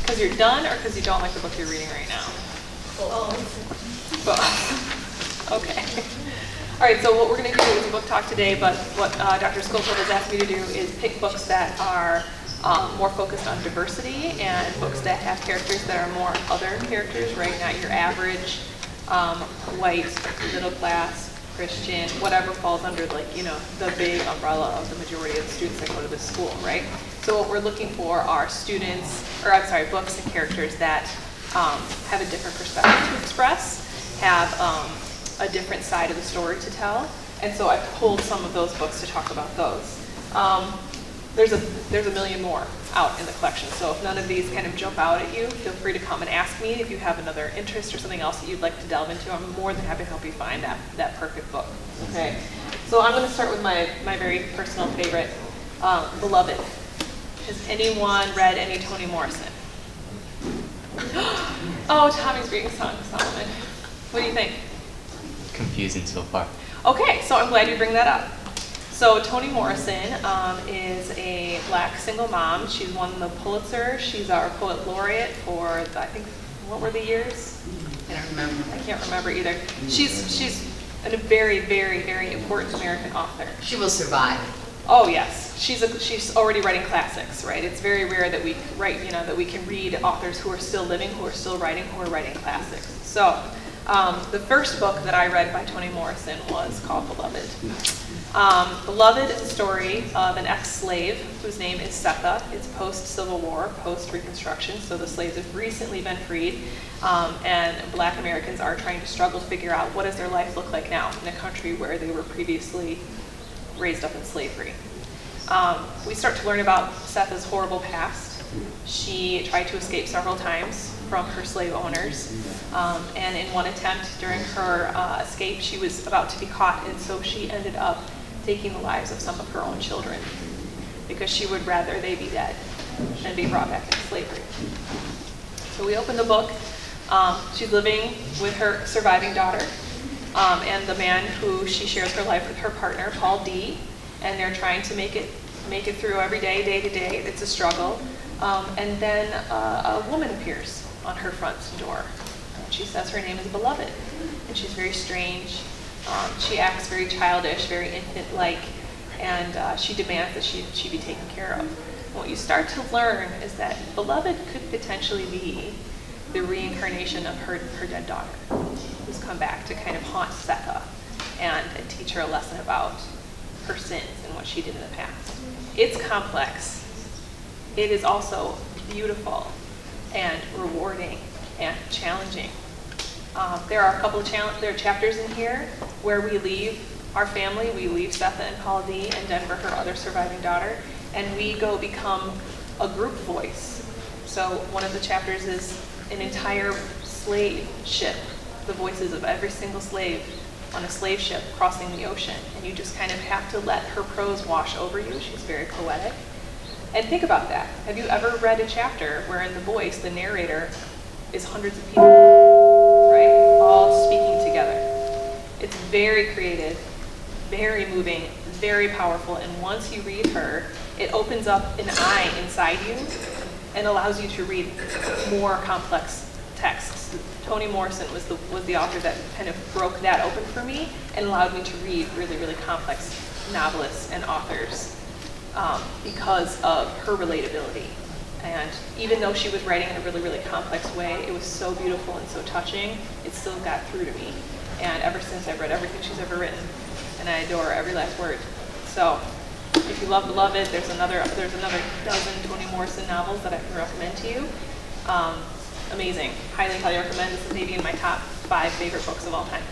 Because you're done or because you don't like the book you're reading right now? Both. Okay. All right, so what we're going to do is a book talk today, but what Dr. Schofield has asked me to do is pick books that are more focused on diversity and books that have characters that are more other characters, right? Not your average white, middle class, Christian, whatever falls under the big umbrella of the majority of the students that go to this school, right? So what we're looking for are books and characters that have a different perspective to express, have a different side of the story to tell, and so I pulled some of those books to talk about those. There's a million more out in the collection, so if none of these kind of jump out at you, feel free to come and ask me if you have another interest or something else that you'd like to delve into. I'm more than happy to help you find that perfect book. Okay, so I'm going to start with my very personal favorite, Beloved. Has anyone read any Toni Morrison? Oh, Tommy's reading Song of Solomon. What do you think? Confusing so far. Okay, so I'm glad you bring that up. So Toni Morrison is a black single mom. She's won the Pulitzer. She's our poet laureate for, I think, what were the years? I don't remember. I can't remember either. She's a very, very, very important American author. She will survive. Oh yes, she's already writing classics, right? It's very rare that we that we can read authors who are still living, who are still writing, who are writing classics. So the first book that I read by Toni Morrison was called Beloved. Beloved is a story of an ex-slave whose name is Setha. It's post-Civil War, post-Reconstruction, so the slaves have recently been freed, and black Americans are trying to struggle to figure out what does their life look like now in a country where they were previously raised up in slavery. We start to learn about Setha's horrible past. She tried to escape several times from her slave owners, and in one attempt during her escape, she was about to be caught, and so she ended up taking the lives of some of her own children because she would rather they be dead than be brought back into slavery. So we open the book. She's living with her surviving daughter and the man who she shares her life with, her partner, Paul D., and they're trying to make it through every day, day to day. It's a struggle. And then a woman appears on her front door. And she says her name is Beloved, and she's very strange. She acts very childish, very infant-like, and she demands that she be taken care of. And what you start to learn is that Beloved could potentially be the reincarnation of her dead daughter, who's come back to kind of haunt Setha and teach her a lesson about her sins and what she did in the past. It's complex. It is also beautiful and rewarding and challenging. There are a couple of there are chapters in here where we leave our family, we leave Setha and Paul D. and Denver, her other surviving daughter, and we go become a group voice. So one of the chapters is an entire slave ship, the voices of every single slave on a slave ship crossing the ocean, and you just kind of have to let her prose wash over you. She's very poetic. And think about that. Have you ever read a chapter wherein the voice, the narrator, is hundreds of people, right? All speaking together. It's very creative, very moving, very powerful, and once you read her, it opens up an eye inside you and allows you to read more complex texts. Toni Morrison was the author that kind of broke that open for me and allowed me to read really, really complex novelists and authors because of her relatability. And even though she was writing in a really, really complex way, it was so beautiful and so touching, it still got through to me. And ever since, I've read everything she's ever written, and I adore every last word. So if you love Beloved, there's another dozen Toni Morrison novels that I can recommend to you. Amazing. Highly, highly recommend. This is maybe in my top 5 favorite books of all time.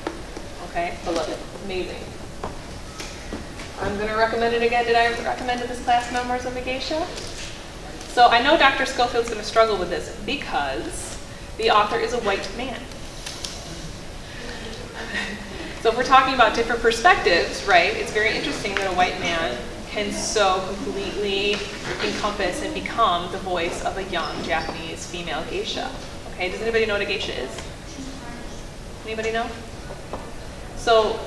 Okay? Beloved. Amazing. I'm going to recommend it again. Did I recommend to this class Memoirs of a Geisha? So I know Dr. Schofield's going to struggle with this because the author is a white man. So if we're talking about different perspectives, right, it's very interesting that a white man can so completely encompass and become the voice of a young Japanese female geisha. Okay, does anybody know what a geisha is? Anybody know? So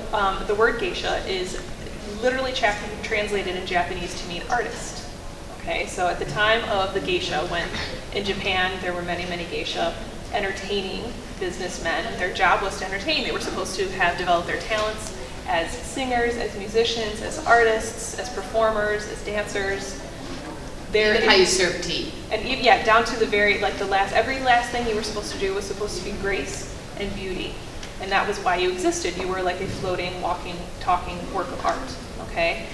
the word geisha is literally translated in Japanese to mean artist. Okay, so at the time of the geisha, when in Japan there were many, many geisha entertaining businessmen, their job was to entertain. They were supposed to have developed their talents as singers, as musicians, as artists, as performers, as dancers. Even how you serve tea. And yeah, down to the very, like every last thing you were supposed to do was supposed to be grace and beauty. And that was why you existed. You were like a floating, walking, talking work of art, okay?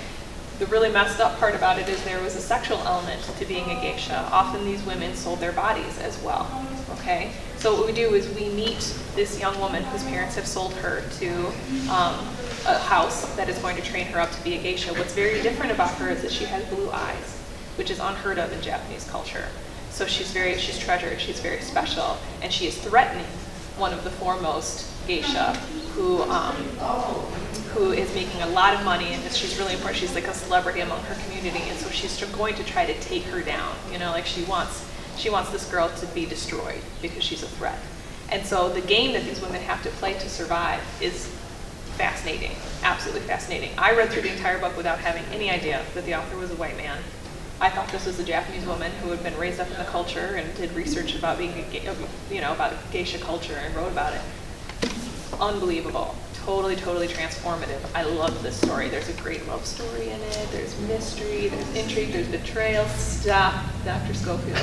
The really messed up part about it is there was a sexual element to being a geisha. Often these women sold their bodies as well, okay? So what we do is we meet this young woman whose parents have sold her to a house that is going to train her up to be a geisha. What's very different about her is that she has blue eyes, which is unheard of in Japanese culture. So she's treasured, she's very special, and she is threatening one of the foremost geisha who is making a lot of money, and she's really important. She's like a celebrity among her community, and so she's going to try to take her down. You know, like she wants this girl to be destroyed because she's a threat. And so the game that these women have to play to survive is fascinating, absolutely fascinating. I read through the entire book without having any idea that the author was a white man. I thought this was a Japanese woman who had been raised up in the culture and did research about being about geisha culture and wrote about it. Unbelievable. Totally, totally transformative. I love this story. There's a great love story in it. There's mystery, there's intrigue, there's betrayal. Stop, Dr. Schofield.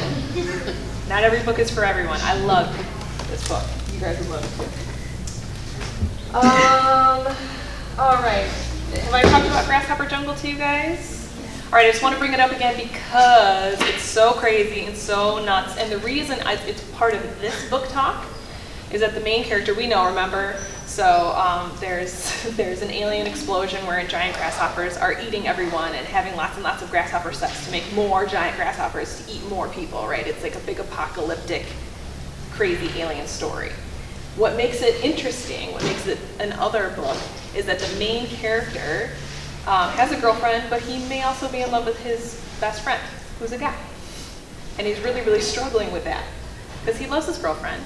Not every book is for everyone. I love this book. You guys will love it too. All right. Have I talked about Grasshopper Jungle to you guys? All right, I just want to bring it up again because it's so crazy and so nuts. And the reason it's part of this book talk is that the main character, we know, remember? So there's an alien explosion where giant grasshoppers are eating everyone and having lots and lots of grasshopper sex to make more giant grasshoppers to eat more people, right? It's like a big apocalyptic, crazy alien story. What makes it interesting, what makes it another book, is that the main character has a girlfriend, but he may also be in love with his best friend, who's a guy. And he's really, really struggling with that because he loves his girlfriend,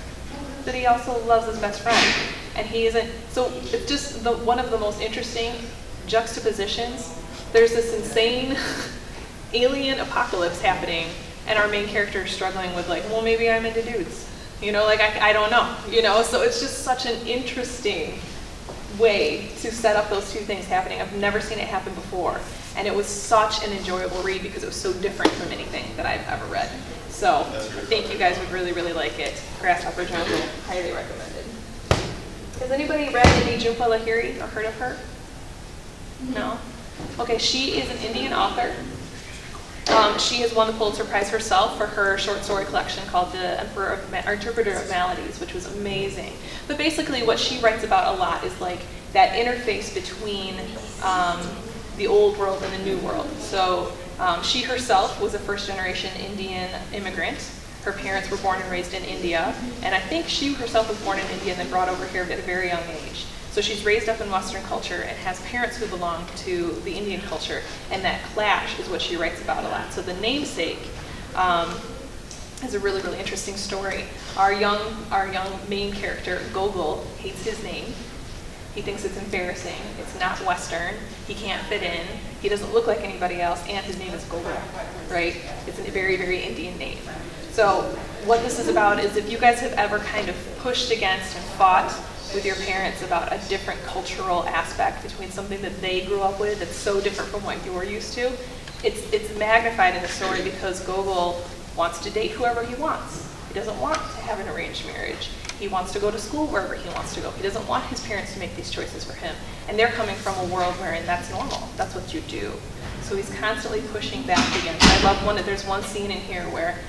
but he also loves his best friend. And he isn't, so it's just one of the most interesting juxtapositions. There's this insane alien apocalypse happening, and our main character is struggling with like, well, maybe I'm into dudes. You know, like I don't know, you know? So it's just such an interesting way to set up those two things happening. I've never seen it happen before. And it was such an enjoyable read because it was so different from anything that I've ever read. So I think you guys would really, really like it. Grasshopper Jungle, highly recommended. Has anybody read any Jhumpa Lahiri or heard of her? No? Okay, she is an Indian author. She has won the Pulitzer Prize herself for her short story collection called The Interpreter of Maladies, which was amazing. But basically what she writes about a lot is like that interface between the old world and the new world. So she herself was a first-generation Indian immigrant. Her parents were born and raised in India, and I think she herself was born in India and then brought over here at a very young age. So she's raised up in Western culture and has parents who belong to the Indian culture, and that clash is what she writes about a lot. So The Namesake is a really, really interesting story. Our young main character, Gogol, hates his name. He thinks it's embarrassing. It's not Western. He can't fit in. He doesn't look like anybody else, and his name is Gogol, right? It's a very, very Indian name. So what this is about is if you guys have ever kind of pushed against and fought with your parents about a different cultural aspect between something that they grew up with that's so different from what you're used to, it's magnified in the story because Gogol wants to date whoever he wants. He doesn't want to have an arranged marriage. He wants to go to school wherever he wants to go. He doesn't want his parents to make these choices for him. And they're coming from a world wherein that's normal. That's what you do. So he's constantly pushing back against. I love there's one scene in here where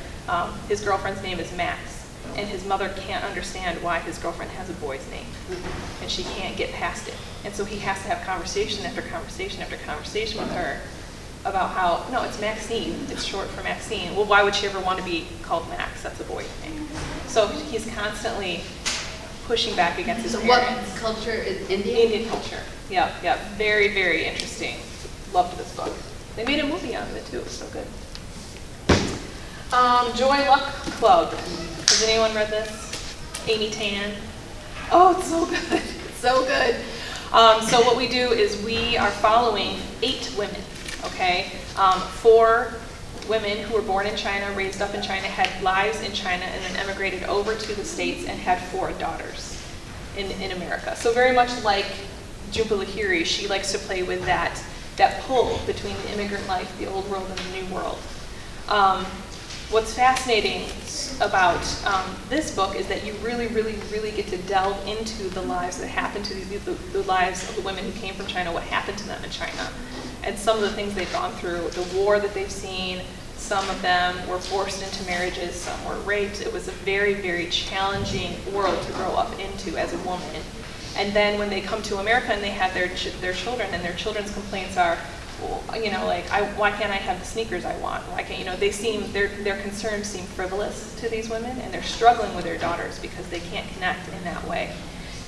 his girlfriend's name is Max, and his mother can't understand why his girlfriend has a boy's name, and she can't get past it. And so he has to have conversation after conversation after conversation with her about how, no, it's Maxine, it's short for Maxine. Well, why would she ever want to be called Max? That's a boy's name. So he's constantly pushing back against his parents. What culture is Indian? Indian culture. Yeah. Very, very interesting. Loved this book. They made a movie out of it too. It was so good. Joy Luck Club. Has anyone read this? Amy Tan. Oh, it's so good. It's so good. So what we do is we are following 8 women, okay? 4 women who were born in China, raised up in China, had lives in China, and then emigrated over to the States and had 4 daughters in America. So very much like Jhumpa Lahiri, she likes to play with that pull between the immigrant life, the old world, and the new world. What's fascinating about this book is that you really, really, really get to delve into the lives that happened to the lives of the women who came from China, what happened to them in China, and some of the things they've gone through, the war that they've seen. Some of them were forced into marriages, some were raped. It was a very, very challenging world to grow up into as a woman. And then when they come to America and they have their children, and their children's complaints are, well, like, why can't I have the sneakers I want? Why can't, their concerns seem frivolous to these women, and they're struggling with their daughters because they can't connect in that way.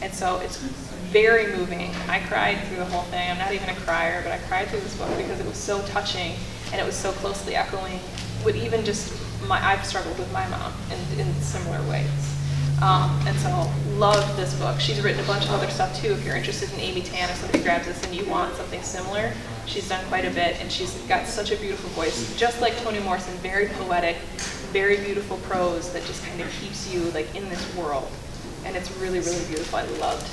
And so it's very moving. I cried through the whole thing. I'm not even a crier, but I cried through this book because it was so touching, and it was so closely echoing with even just I've struggled with my mom in similar ways. And so love this book. She's written a bunch of other stuff too. If you're interested in Amy Tan, if somebody grabs this and you want something similar, she's done quite a bit, and she's got such a beautiful voice, just like Toni Morrison, very poetic, very beautiful prose that just kind of keeps you like in this world. And it's really, really beautiful. I loved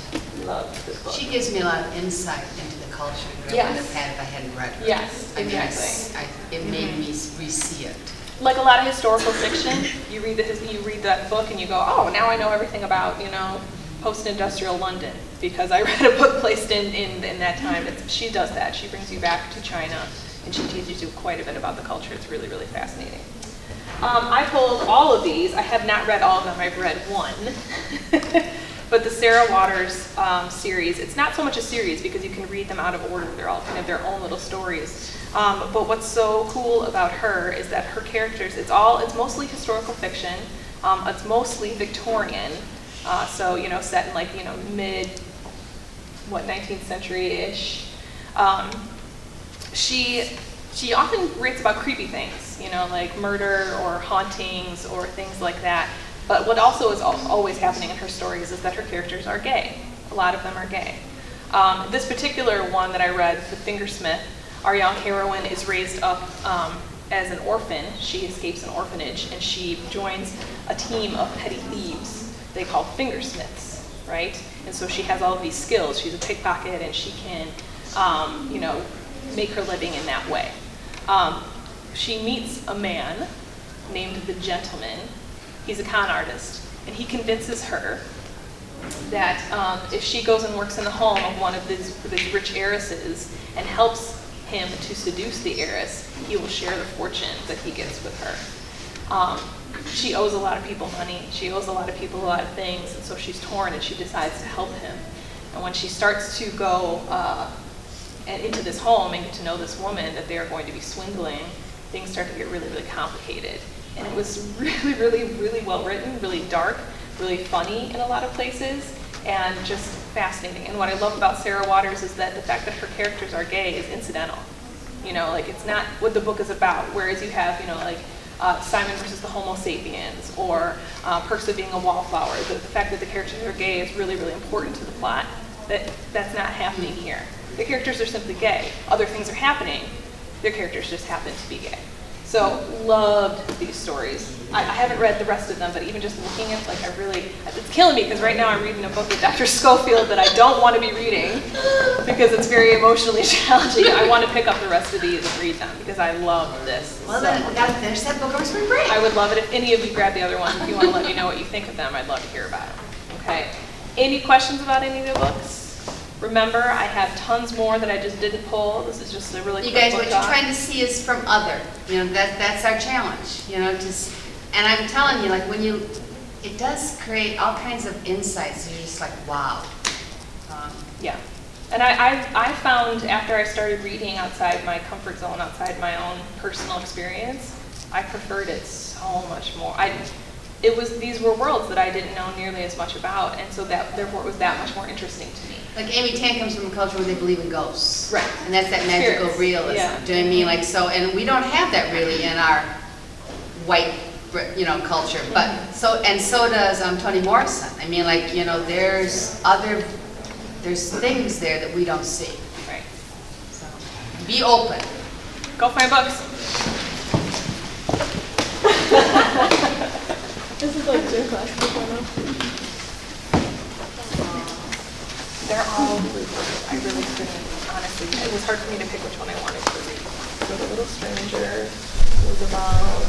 this book. She gives me a lot of insight into the culture that I would have had if I hadn't read her. Yes, I mean, exactly. it made me re-see it. Like a lot of historical fiction, you read that book and you go, oh, now I know everything about, post-industrial London, because I read a book placed in that time. She does that. She brings you back to China, and she teaches you quite a bit about the culture. It's really, really fascinating. I pulled all of these. I have not read all of them. I've read one. But the Sarah Waters series, it's not so much a series because you can read them out of order. They're all kind of their own little stories. But what's so cool about her is that her characters, it's mostly historical fiction. It's mostly Victorian. So, set in like, mid, 19th century-ish. She often writes about creepy things, like murder or hauntings or things like that. But what also is always happening in her stories is that her characters are gay. A lot of them are gay. This particular one that I read, The Fingersmith, our young heroine is raised up as an orphan. She escapes an orphanage and she joins a team of petty thieves they call fingersmiths, right? And so she has all of these skills. She's a pickpocket and she can, make her living in that way. She meets a man named the Gentleman. He's a con artist, and he convinces her that if she goes and works in the home of one of these rich heiresses and helps him to seduce the heiress, he will share the fortune that he gets with her. She owes a lot of people money. She owes a lot of people a lot of things, and so she's torn, and she decides to help him. And when she starts to go into this home and get to know this woman that they are going to be swindling, things start to get really, really complicated. And it was really, really, really well written, really dark, really funny in a lot of places, and just fascinating. And what I love about Sarah Waters is that the fact that her characters are gay is incidental. It's not what the book is about. Whereas you have, Simon versus the Homo sapiens, or Perks of Being a Wallflower. The fact that the characters are gay is really, really important to the plot. That's not happening here. The characters are simply gay. Other things are happening. Their characters just happen to be gay. So loved these stories. I haven't read the rest of them, but even just looking at, it's killing me because right now I'm reading a book with Dr. Schofield that I don't want to be reading because it's very emotionally challenging. I want to pick up the rest of these and read them because I love this. Well, then we got to finish that book over spring break. I would love it if any of you grab the other ones. If you want to let me know what you think of them, I'd love to hear about them. Okay. Any questions about any of the books? Remember, I have tons more that I just didn't pull. This is just a really quick You guys, book what you're talk. trying to see is from other. That's our challenge. And I'm telling you, it does create all kinds of insights. You're just like, wow. Yeah. And I found after I started reading outside my comfort zone, outside my own personal experience, I preferred it so much more. These were worlds that I didn't know nearly as much about, and so therefore it was that much more interesting to me. Like Amy Tan comes from a culture where they believe in ghosts. Right. And that's that magical Spirits. realism. Yeah. Do you know what I mean? And we don't have that really in our white, culture. But so does Toni Morrison. I mean, there's things there that we don't see. Right. So be open. Go find books. This is like gym class before now. They're all bloopers. I really couldn't, honestly. It was hard for me to pick which one I wanted to read. So The Little Stranger was about